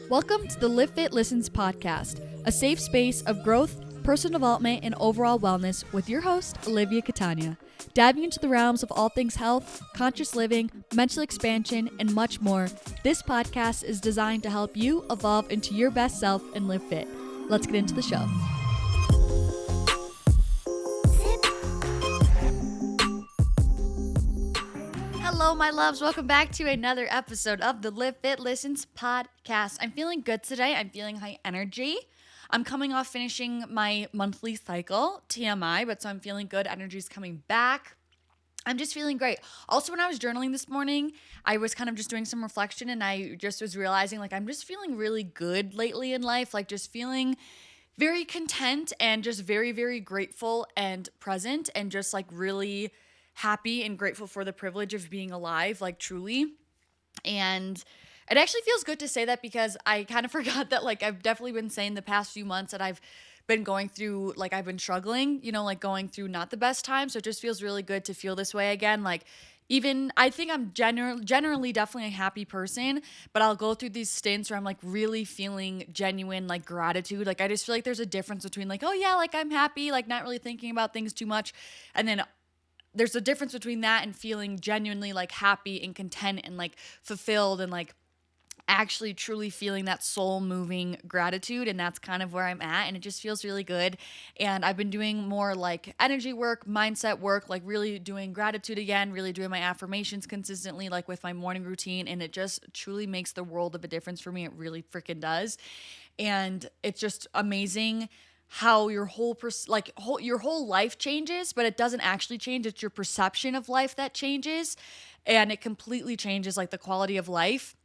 Welcome to the Livfiit Listens podcast, a safe space of growth, personal development, and overall wellness with your host, Olivia Catania. Diving into the realms of all things health, conscious living, mental expansion, and much more, this podcast is designed to help you evolve into your best self and live fit. Let's get into the show. Hello, my loves. Welcome back to another episode of the Livfiit Listens podcast. I'm feeling good today. I'm feeling high energy. I'm coming off finishing my monthly cycle, TMI, but so I'm feeling good. Energy's coming back. I'm just feeling great. Also, when I was journaling this morning, I was kind of just doing some reflection and I just was realizing I'm just feeling really good lately in life, just feeling very content and just very, very grateful and present and just really happy and grateful for the privilege of being alive, truly. And it actually feels good to say that because I kind of forgot that I've definitely been saying the past few months that I've been going through, I've been struggling, going through not the best time. So it just feels really good to feel this way again. Even I think I'm generally definitely a happy person, but I'll go through these stints where I'm really feeling genuine gratitude. I just feel there's a difference between oh yeah, I'm happy, not really thinking about things too much, and then there's a difference between that and feeling genuinely happy and content and fulfilled and actually truly feeling that soul moving gratitude. And that's kind of where I'm at. And it just feels really good. And I've been doing more energy work, mindset work, really doing gratitude again, really doing my affirmations consistently, with my morning routine. And it just truly makes the world of a difference for me. It really freaking does. And it's just amazing how your whole your whole life changes, but it doesn't actually change. It's your perception of life that changes, and it completely changes the quality of life,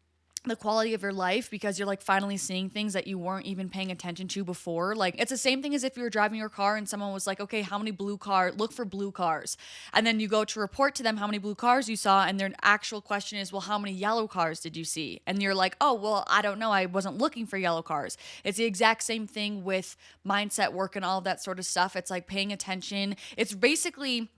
the quality of your life, because you're finally seeing things that you weren't even paying attention to before. It's the same thing as if you were driving your car and someone was okay, how many look for blue cars. And then you go to report to them how many blue cars you saw, and their actual question is, well, how many yellow cars did you see? And you're oh, well, I don't know. I wasn't looking for yellow cars. It's the exact same thing with mindset work and all of that sort of stuff. It's paying attention. It's basically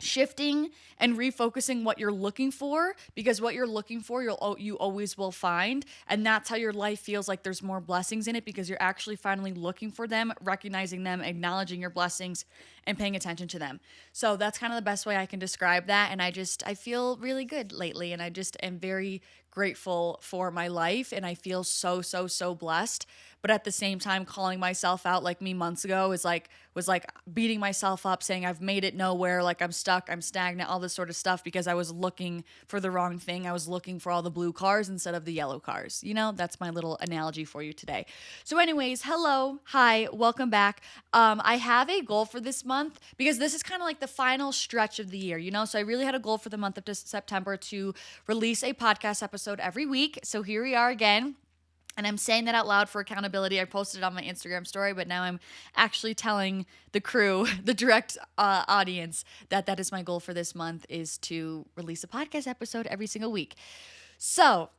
shifting and refocusing what you're looking for, because what you're looking for, you always will find. And that's how your life feels there's more blessings in it, because you're actually finally looking for them, recognizing them, acknowledging your blessings, and paying attention to them. So that's kind of the best way I can describe that. And I feel really good lately, and I just am very grateful for my life, and I feel so blessed. But at the same time, calling myself out me months ago was beating myself up, saying I've made it nowhere, I'm stuck, I'm stagnant, all this sort of stuff, because I was looking for the wrong thing. I was looking for all the blue cars instead of the yellow cars. That's my little analogy for you today. So anyways, hello, hi, welcome back. I have a goal for this month, because this is kind of the final stretch of the year, So I really had a goal for the month of September to release a podcast episode every week. So here we are again. And I'm saying that out loud for accountability. I posted it on my Instagram story, but now I'm actually telling the crew, the direct audience, that is my goal for this month, is to release a podcast episode every single week. So,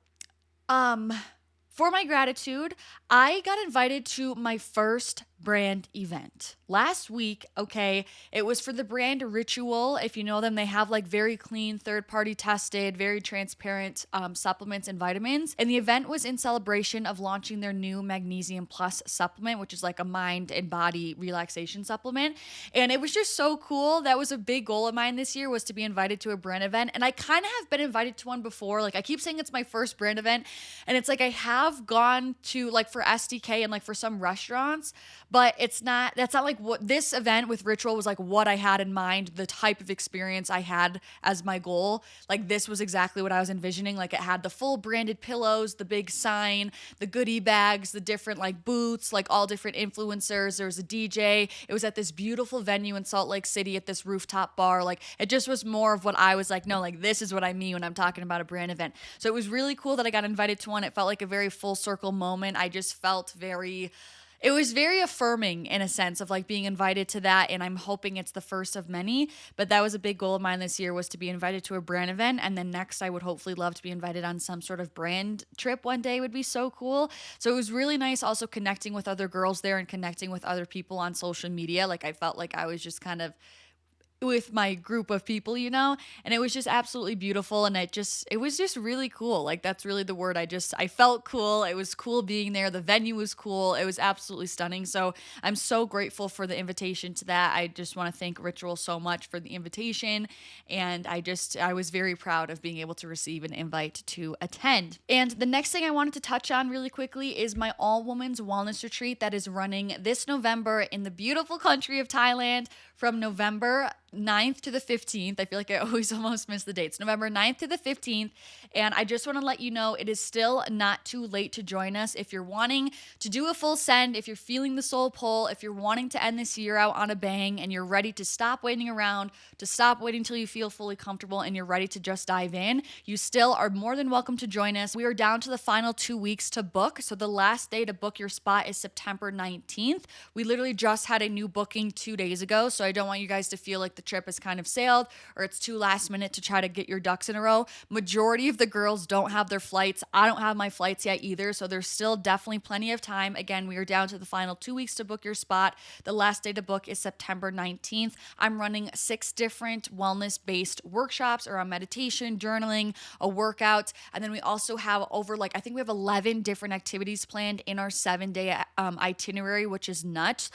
for my gratitude, I got invited to my first brand event last week. Okay, it was for the brand Ritual. If you know them, they have very clean, third-party tested, very transparent supplements and vitamins. And the event was in celebration of launching their new Magnesium Plus supplement, which is a mind and body relaxation supplement. And it was just so cool. That was a big goal of mine this year, was to be invited to a brand event. And I kind of have been invited to one before. I keep saying it's my first brand event, and it's I have gone to for SDK and for some restaurants, but that's not what this event with Ritual was what I had in mind, the type of experience I had as my goal. This was exactly what I was envisioning. It had the full branded pillows, the big sign, the goodie bags, the different booths, all different influencers. There was a DJ. It was at this beautiful venue in Salt Lake City at this rooftop bar. It just was more of what I was no, this is what I mean when I'm talking about a brand event. So it was really cool that I got invited to one. It felt a very full circle moment. I just felt it was very affirming in a sense of being invited to that, and I'm hoping it's the first of many. But that was a big goal of mine this year, was to be invited to a brand event, and then next I would hopefully love to be invited on some sort of brand trip one day. Would be so cool. So it was really nice also connecting with other girls there and connecting with other people on social media. I felt I was just kind of with my group of people, and it was just absolutely beautiful. And it was just really cool. Like, that's really the word. I felt cool. It was cool being there. The venue was cool. It was absolutely stunning. So I'm so grateful for the invitation to that. I just want to thank Ritual so much for the invitation. And I was very proud of being able to receive an invite to attend. And the next thing I wanted to touch on really quickly is my all women's wellness retreat that is running this November in the beautiful country of Thailand from November 9th to the 15th. I feel like I always almost miss the dates. November 9th to the 15th. And I just want to let you know it is still not too late to join us. If you're wanting to do a full send, if you're feeling the soul pull, if you're wanting to end this year out on a bang and you're ready to stop waiting around, to stop waiting until you feel fully comfortable and you're ready to just dive in, you still are more than welcome to join us. We are down to the final 2 weeks to book. So the last day to book your spot is September 19th. We literally just had a new booking 2 days ago. So I don't want you guys to feel like the trip is kind of sailed or it's too last minute to try to get your ducks in a row. Majority of the girls don't have their flights. I don't have my flights yet either. So there's still definitely plenty of time. Again, we are down to the final 2 weeks to book your spot. The last day to book is September 19th. I'm running 6 different wellness-based workshops around meditation, journaling, a workout. And then we also have I think we have 11 different activities planned in our 7-day itinerary, which is nuts.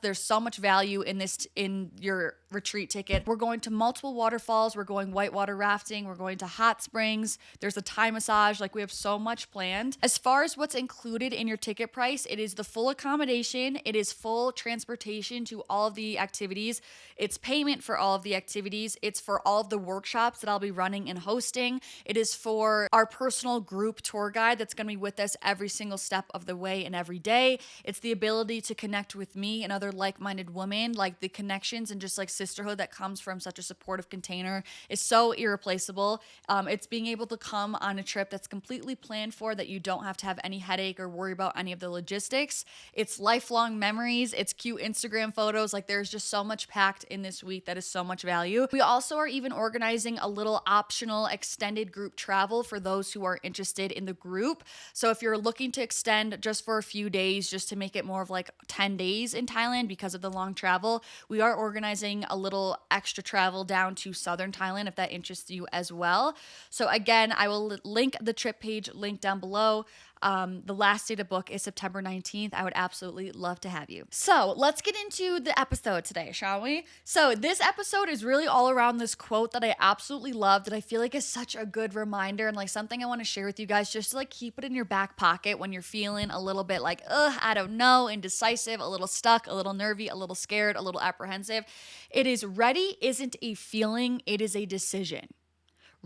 There's so much value in your retreat ticket. We're going to multiple waterfalls. We're going whitewater rafting. We're going to hot springs. There's a Thai massage. Like, we have so much planned. As far as what's included in your ticket price, it is the full accommodation. It is full transportation to all of the activities. It's payment for all of the activities. It's for all of the workshops that I'll be running and hosting. It is for our personal group tour guide that's going to be with us every single step of the way and every day. It's the ability to connect with me and other like-minded women. Like, the connections and just like sisterhood that comes from such a supportive container is so irreplaceable. It's being able to come on a trip that's completely planned for, that you don't have to have any headache or worry about any of the logistics. It's lifelong memories. It's cute Instagram photos. Like, there's just so much packed in this week that is so much value. We also are even organizing a little optional extended group travel for those who are interested in the group. So if you're looking to extend just for a few days, just to make it more of like 10 days in Thailand because of the long travel, we are organizing a little extra travel down to southern Thailand if that interests you as well. So again, I will link the trip page link down below. The last day to book is September 19th. I would absolutely love to have you. So let's get into the episode today, shall we? So this episode is really all around this quote that I absolutely love, that I feel like is such a good reminder and like something I want to share with you guys, just to like keep it in your back pocket when you're feeling a little bit like, I don't know, indecisive, a little stuck, a little nervy, a little scared, a little apprehensive. It is: ready isn't a feeling, it is a decision.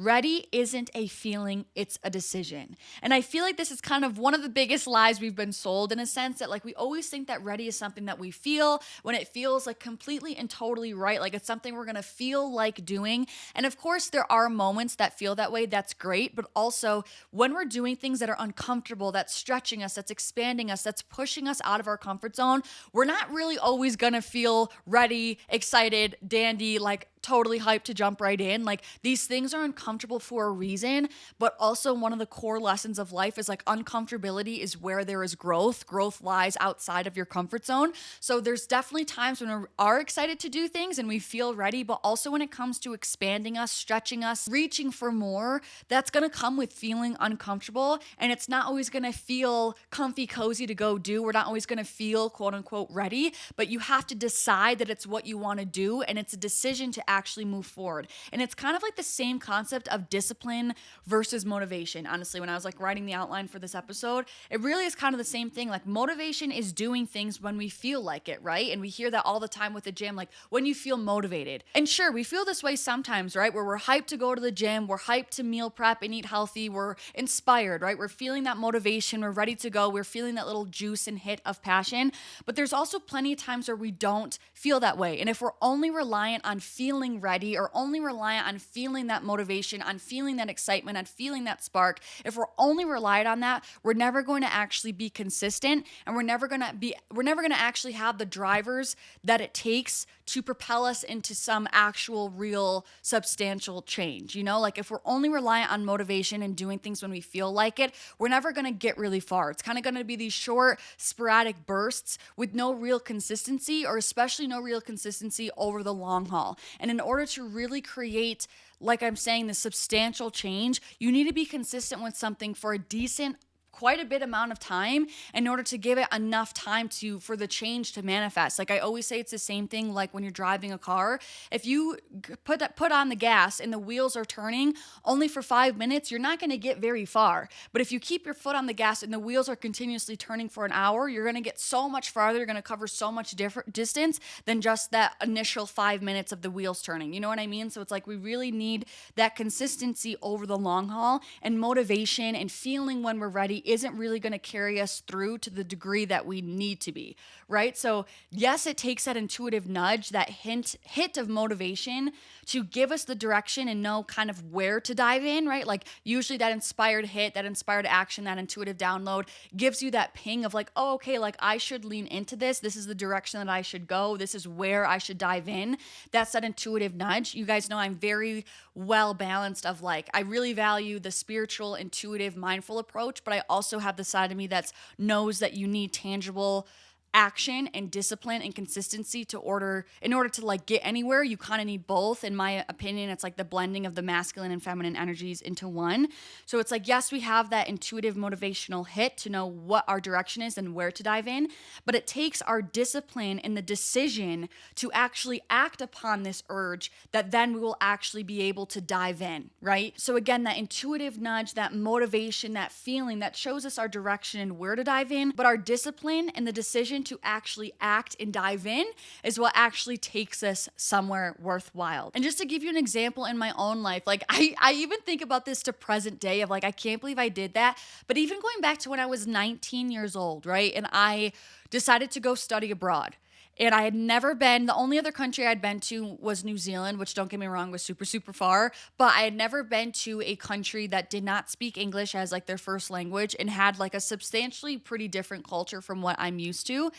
Ready isn't a feeling, it's a decision. And I feel like this is kind of one of the biggest lies we've been sold, in a sense that like we always think that ready is something that we feel when it feels like completely and totally right. Like, it's something we're going to feel like doing. And of course, there are moments that feel that way. That's great. But also, when we're doing things that are uncomfortable, that's stretching us, that's expanding us, that's pushing us out of our comfort zone, we're not really always going to feel ready, excited, dandy, like totally hyped to jump right in. Like, these things are uncomfortable for a reason, but also one of the core lessons of life is like uncomfortability is where there is growth. Growth lies outside of your comfort zone. So there's definitely times when we are excited to do things and we feel ready, but also when it comes to expanding us, stretching us, reaching for more, that's going to come with feeling uncomfortable. And it's not always going to feel comfy, cozy to go do. We're not always going to feel quote unquote ready, but you have to decide that it's what you want to do. And it's a decision to actually move forward. And it's kind of like the same concept of discipline versus motivation. Honestly, when I was like writing the outline for this episode, it really is kind of the same thing. Like, motivation is doing things when we feel like it, right? And we hear that all the time with the gym, like when you feel motivated. And sure, we feel this way sometimes, right? Where we're hyped to go to the gym, we're hyped to meal prep and eat healthy, we're inspired, right? We're feeling that motivation, we're ready to go, we're feeling that little juice and hit of passion. But there's also plenty of times where we don't feel that way. And if we're only reliant on feeling ready, or only reliant on feeling that motivation, on feeling that excitement, on feeling that spark, if we're only relied on that, we're never going to actually be consistent, and we're never going to actually have the drivers that it takes to propel us into some actual real substantial change. Like, if we're only reliant on motivation and doing things when we feel like it, we're never going to get really far. It's kind of going to be these short, sporadic bursts with no real consistency, or especially no real consistency over the long haul. And And in order to really create, like I'm saying, the substantial change, you need to be consistent with something for a decent, quite a bit amount of time in order to give it enough time for the change to manifest. Like I always say, it's the same thing like when you're driving a car. If you put on the gas and the wheels are turning only for 5 minutes, you're not going to get very far. But if you keep your foot on the gas and the wheels are continuously turning for an hour, you're going to get so much farther. You're going to cover so much different distance than just that initial 5 minutes of the wheels turning. You know what I mean? So it's like we really need that consistency over the long haul, and motivation and feeling when we're ready isn't really going to carry us through to the degree that we need to be, right? So yes, it takes that intuitive nudge, that hit of motivation to give us the direction and know kind of where to dive in, right? Like usually that inspired hit, that inspired action, that intuitive download gives you that ping of like, oh, okay, like I should lean into this. This is the direction that I should go. This is where I should dive in. That's that intuitive nudge. You guys know I'm very well balanced of like, I really value the spiritual, intuitive, mindful approach, but I also have the side of me that knows that you need tangible action and discipline and consistency in order to like get anywhere. You kind of need both. In my opinion, it's like the blending of the masculine and feminine energies into one. So it's like, yes, we have that intuitive motivational hit to know what our direction is and where to dive in, but it takes our discipline and the decision to actually act upon this urge that then we will actually be able to dive in, right? So again, that intuitive nudge, that motivation, that feeling that shows us our direction and where to dive in, but our discipline and the decision to actually act and dive in is what actually takes us somewhere worthwhile. And just to give you an example in my own life, like I even think about this to present day of like, I can't believe I did that. But even going back to when I was 19 years old, right? And I decided to go study abroad. And I had never been, the only other country I'd been to was New Zealand, which don't get me wrong, was super, super far. But I had never been to a country that did not speak English as like their first language and had like a substantially pretty different culture from what I'm used to.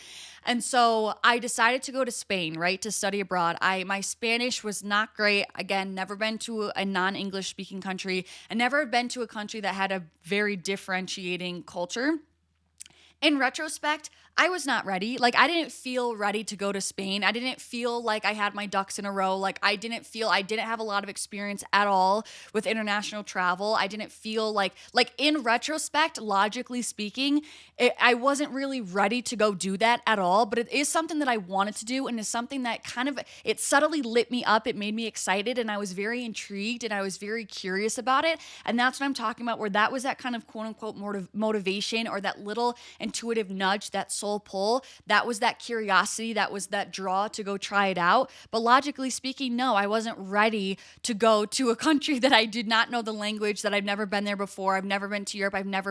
And so I decided to go to Spain, right, to study abroad. My Spanish was not great. Again, never been to a non-English speaking country and never been to a country that had a very differentiating culture. In retrospect, I was not ready. Like, I didn't feel ready to go to Spain. I didn't feel like I had my ducks in a row. Like, I didn't have a lot of experience at all with international travel. I didn't feel like in retrospect, logically speaking, I wasn't really ready to go do that at all. But it is something that I wanted to do, and is something that it subtly lit me up. It made me excited, and I was very intrigued, and I was very curious about it. And that's what I'm talking about, where that was that kind of quote unquote motivation, or that little intuitive nudge, that soul pull. That was that curiosity, that was that draw to go try it out. But logically speaking, no, I wasn't ready to go to a country that I did not know the language, that I've never been there before. I've never been to Europe. I've never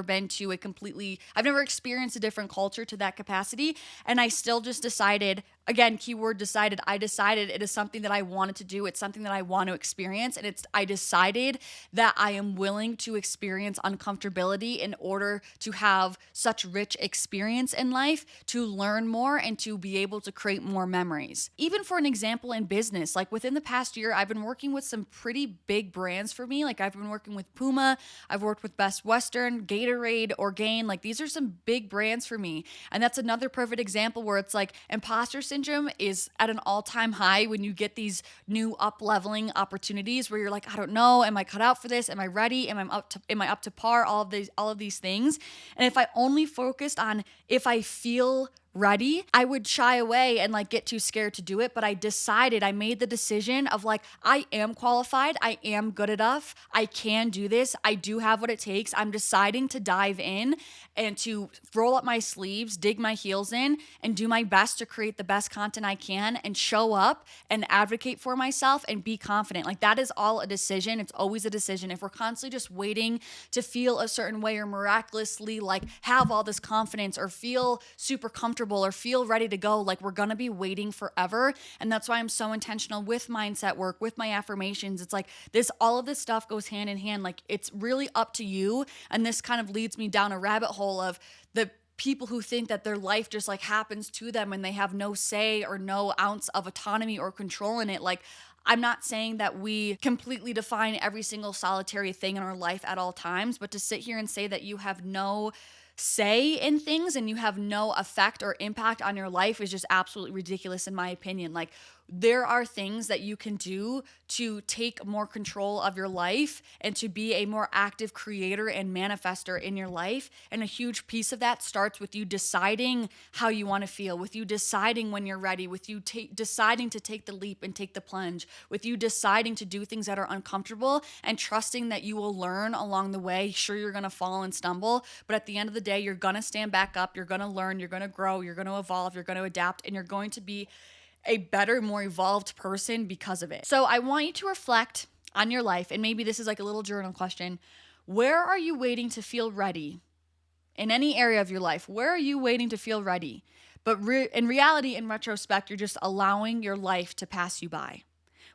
experienced a different culture to that capacity. And I still just decided, again, keyword decided, I decided it is something that I wanted to do. It's something that I want to experience. And I decided that I am willing to experience uncomfortability in order to have such rich experience in life, to learn more and to be able to create more memories. Even for an example in business, like within the past year, I've been working with some pretty big brands for me. Like I've been working with Puma, I've worked with Best Western, Gatorade, Orgain. Like these are some big brands for me. And that's another perfect example where it's like imposter syndrome is at an all-time high when you get these new up-leveling opportunities where you're like, I don't know, am I cut out for this? Am I ready? Am I up to par? All of these things. And if I only focused on if I feel ready, I would shy away and like get too scared to do it. But I made the decision of like, I am qualified. I am good enough. I can do this. I do have what it takes. I'm deciding to dive in and to roll up my sleeves, dig my heels in, and do my best to create the best content I can and show up and advocate for myself and be confident. Like that is all a decision. It's always a decision. If we're constantly just waiting to feel a certain way or miraculously like have all this confidence or feel super comfortable or feel ready to go, like we're gonna be waiting forever. And that's why I'm so intentional with mindset work, with my affirmations. It's like all of this stuff goes hand in hand. Like it's really up to you. And this kind of leads me down a rabbit hole of the people who think that their life just like happens to them and they have no say or no ounce of autonomy or control in it. Like I'm not saying that we completely define every single solitary thing in our life at all times, but to sit here and say that you have no say in things and you have no effect or impact on your life is just absolutely ridiculous in my opinion. Like there are things that you can do to take more control of your life and to be a more active creator and manifester in your life. And a huge piece of that starts with you deciding how you want to feel, with you deciding when you're ready, with you deciding to take the leap and take the plunge, with you deciding to do things that are uncomfortable and trusting that you will learn along the way. Sure, you're going to fall and stumble, but at the end of the day, you're going to stand back up, you're going to learn, you're going to grow, you're going to evolve, you're going to adapt, and you're going to be a better, more evolved person because of it. So I want you to reflect on your life, and maybe this is like a little journal question. Where are you waiting to feel ready? In any area of your life, where are you waiting to feel ready? But in reality, in retrospect, you're just allowing your life to pass you by.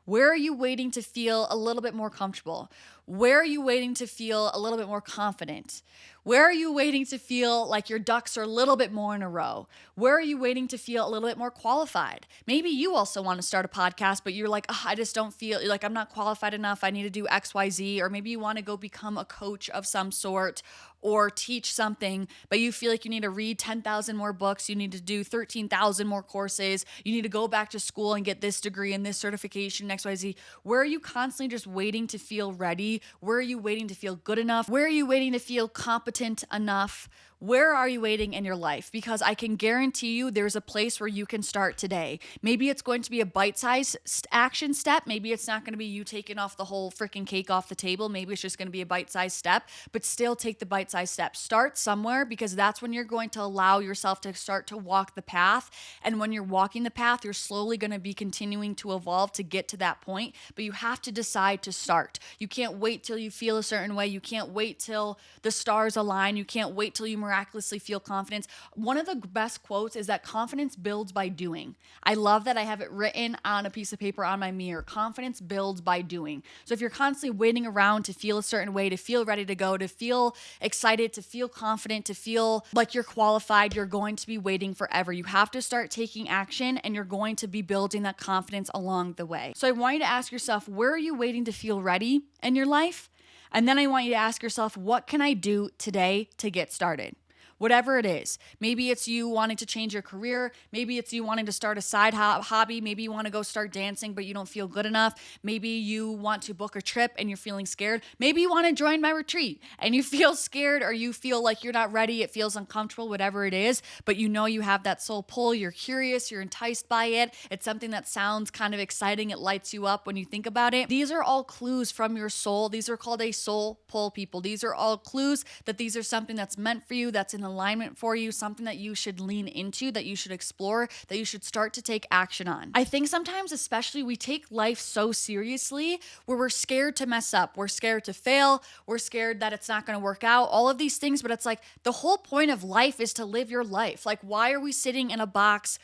Where are you waiting to feel a little bit more comfortable? Where are you waiting to feel a little bit more confident? Where are you waiting to feel like your ducks are a little bit more in a row? Where are you waiting to feel a little bit more qualified? Maybe you also want to start a podcast, but you're like, I just don't feel like I'm not qualified enough. I need to do X, Y, Z. Or maybe you want to go become a coach of some sort or teach something, but you feel like you need to read 10,000 more books. You need to do 13,000 more courses. You need to go back to school and get this degree and this certification, X, Y, Z. Where are you constantly just waiting to feel ready? Where are you waiting to feel good enough? Where are you waiting to feel competent enough? Where are you waiting in your life? Because I can guarantee you there's a place where you can start today. Maybe it's going to be a bite-sized action step. Maybe it's not going to be you taking off the whole freaking cake off the table. Maybe it's just going to be a bite-sized step, but still take the bite-sized step. Start somewhere, because that's when you're going to allow yourself to start to walk the path. And when you're walking the path, you're slowly going to be continuing to evolve to get to that point. But you have to decide to start. You can't wait till you feel a certain way. You can't wait till the stars align. You can't wait till you miraculously feel confidence. One of the best quotes is that confidence builds by doing. I love that. I have it written on a piece of paper on my mirror. Confidence builds by doing. So if you're constantly waiting around to feel a certain way, to feel ready to go, to feel excited, to feel confident, to feel like you're qualified, you're going to be waiting forever. You have to start taking action, and you're going to be building that confidence along the way. So I want you to ask yourself, where are you waiting to feel ready in your life? And then I want you to ask yourself, what can I do today to get started? Whatever it is. Maybe it's you wanting to change your career. Maybe it's you wanting to start a side hobby. Maybe you want to go start dancing, but you don't feel good enough. Maybe you want to book a trip and you're feeling scared. Maybe you want to join my retreat and you feel scared, or you feel like you're not ready. It feels uncomfortable, whatever it is, but you know you have that soul pull. You're curious. You're enticed by it. It's something that sounds kind of exciting. It lights you up when you think about it. These are all clues from your soul. These are called a soul pull, people. These are all clues that these are something that's meant for you, that's in alignment for you, something that you should lean into, that you should explore, that you should start to take action on. I think sometimes, especially, we take life so seriously where we're scared to mess up. We're scared to fail. We're scared that it's not going to work out, all of these things. But it's like the whole point of life is to live your life. Like, why are we sitting in a box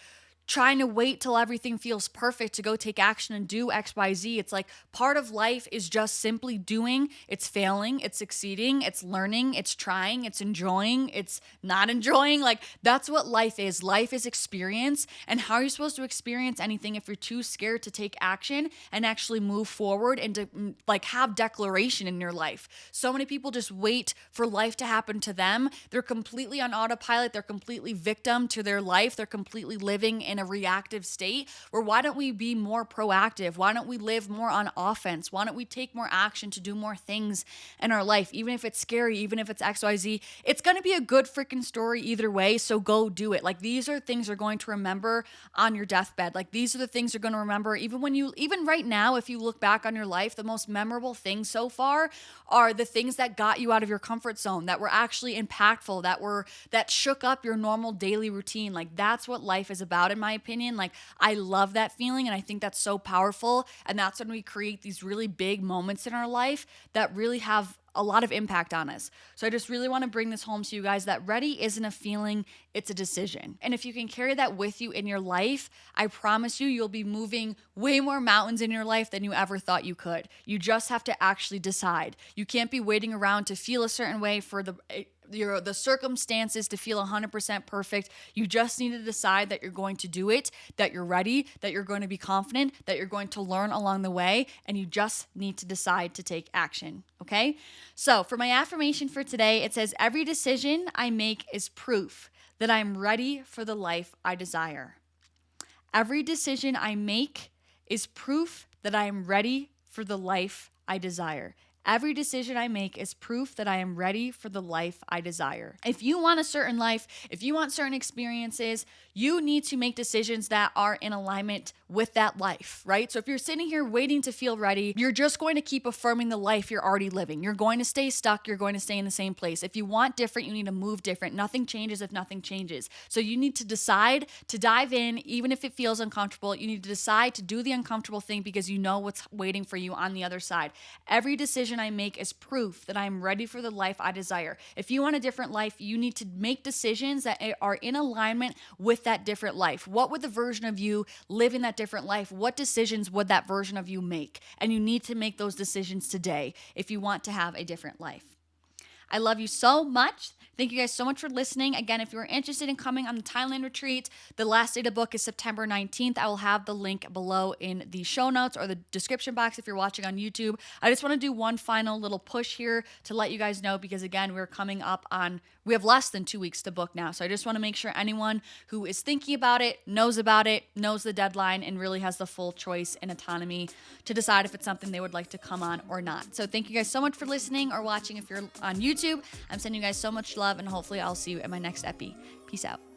trying to wait till everything feels perfect to go take action and do X, Y, Z? It's like part of life is just simply doing. It's failing, it's succeeding, it's learning, it's trying, it's enjoying, it's not enjoying. Like, that's what life is. Life is experience. And how are you supposed to experience anything if you're too scared to take action and actually move forward and to like have declaration in your life? So many people just wait for life to happen to them. They're completely on autopilot. They're completely victim to their life. They're completely living in a reactive state. Where why don't we be more proactive? Why don't we live more on offense? Why don't we take more action to do more things in our life? Even if it's scary, even if it's XYZ, it's going to be a good freaking story either way. So go do it. Like, these are things you're going to remember on your deathbed. Like, these are the things you're going to remember even right now. If you look back on your life, the most memorable things so far are the things that got you out of your comfort zone, that were actually impactful, that shook up your normal daily routine. Like, that's what life is about, in my opinion. Like, I love that feeling, and I think that's so powerful. And that's when we create these really big moments in our life that really have a lot of impact on us. So I just really want to bring this home to you guys, that ready isn't a feeling, it's a decision. And if you can carry that with you in your life, I promise you, you'll be moving way more mountains in your life than you ever thought you could. You just have to actually decide. You can't be waiting around to feel a certain way for the circumstances to feel 100% perfect. You just need to decide that you're going to do it, that you're ready, that you're going to be confident, that you're going to learn along the way, and you just need to decide to take action, okay? So for my affirmation for today, it says, every decision I make is proof that I'm ready for the life I desire. Every decision I make is proof that I am ready for the life I desire. Every decision I make is proof that I am ready for the life I desire. If you want a certain life, if you want certain experiences, you need to make decisions that are in alignment with that life, right? So if you're sitting here waiting to feel ready, you're just going to keep affirming the life you're already living. You're going to stay stuck. You're going to stay in the same place. If you want different, you need to move different. Nothing changes if nothing changes. So you need to decide to dive in, even if it feels uncomfortable. You need to decide to do the uncomfortable thing because you know what's waiting for you on the other side. Every decision I make is proof that I'm ready for the life I desire. If you want a different life, you need to make decisions that are in alignment with that different life. What would the version of you live in that different life? What decisions would that version of you make? And you need to make those decisions today if you want to have a different life. I love you so much. Thank you guys so much for listening. Again, if you're interested in coming on the Thailand retreat, the last day to book is September 19th. I will have the link below in the show notes or the description box if you're watching on YouTube. I just want to do one final little push here to let you guys know because, again, we have less than 2 weeks to book now. So I just want to make sure anyone who is thinking about it, knows the deadline, and really has the full choice and autonomy to decide if it's something they would like to come on or not. So thank you guys so much for listening or watching if you're on YouTube. I'm sending you guys so much love, and hopefully I'll see you in my next epi. Peace out.